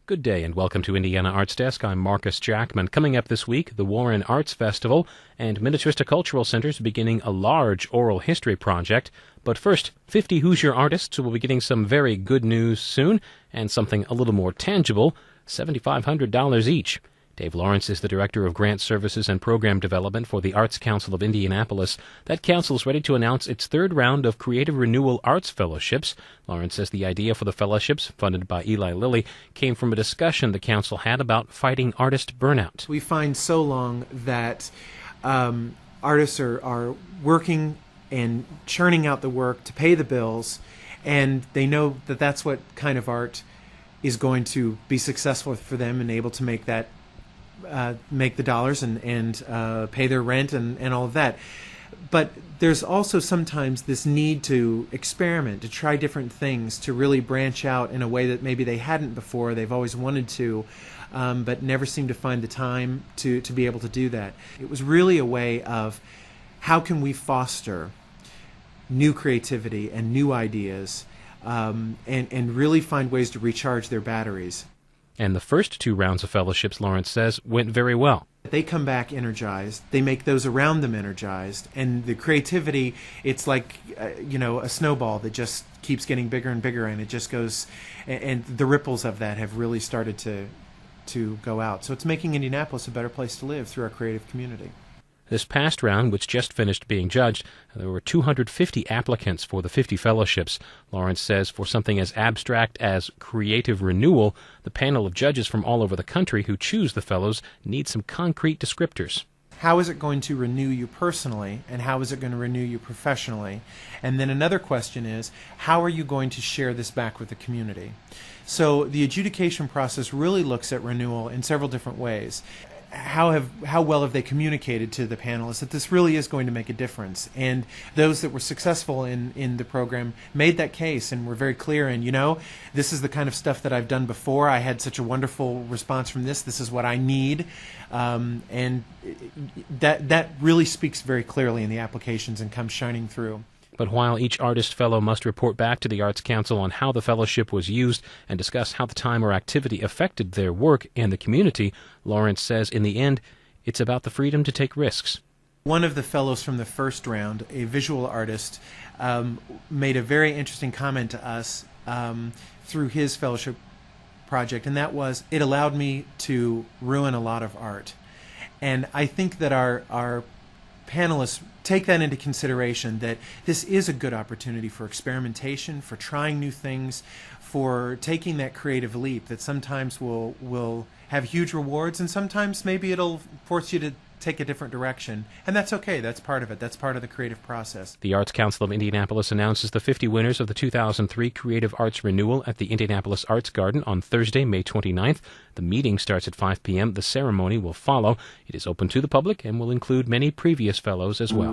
Good day and welcome to Indiana ArtsDesk. I'm Marcus Jackman. Coming up this week, the Warren Arts Festival and Minnetrista Cultural Center is beginning a large oral history project. But first, 50 Hoosier artists will be getting some very good news soon and something a little more tangible, $7,500 each. Dave Lawrence is the Director of Grant Services and Program Development for the Arts Council of Indianapolis. That council is ready to announce its third round of Creative Renewal Arts Fellowships. Lawrence says the idea for the fellowships, funded by Eli Lilly, came from a discussion the council had about fighting artist burnout. We find so long that artists are working and churning out the work to pay the bills, and they know that that's what kind of art is going to be successful for them and able to make that make the dollars and pay their rent and all of that. But there's also sometimes this need to experiment, to try different things, to really branch out in a way that maybe they hadn't before. They've always wanted to, but never seemed to find the time to be able to do that. It was really a way of how can we foster new creativity and new ideas and really find ways to recharge their batteries. And the first two rounds of fellowships, Lawrence says, went very well. They come back energized. They make those around them energized. And the creativity, it's like, a snowball that just keeps getting bigger and bigger, and it just goes, and the ripples of that have really started to go out. So it's making Indianapolis a better place to live through our creative community. This past round, which just finished being judged, there were 250 applicants for the 50 fellowships. Lawrence says for something as abstract as creative renewal, the panel of judges from all over the country who choose the fellows need some concrete descriptors. How is it going to renew you personally, and how is it going to renew you professionally? And then another question is, how are you going to share this back with the community? So the adjudication process really looks at renewal in several different ways. How well have they communicated to the panelists that this really is going to make a difference? And those that were successful in the program made that case and were very clear in, this is the kind of stuff that I've done before. I had such a wonderful response from this. This is what I need. And that really speaks very clearly in the applications and comes shining through. But while each artist fellow must report back to the Arts Council on how the fellowship was used and discuss how the time or activity affected their work and the community, Lawrence says in the end, it's about the freedom to take risks. One of the fellows from the first round, a visual artist, made a very interesting comment to us through his fellowship project, and that was, it allowed me to ruin a lot of art. And I think that our panelists take that into consideration, that this is a good opportunity for experimentation, for trying new things, for taking that creative leap that sometimes will have huge rewards, and sometimes maybe it'll force you to take a different direction. And that's okay. That's part of it. That's part of the creative process. The Arts Council of Indianapolis announces the 50 winners of the 2003 Creative Arts Renewal at the Indianapolis Arts Garden on Thursday, May 29th. The meeting starts at 5 p.m. The ceremony will follow. It is open to the public and will include many previous fellows as well.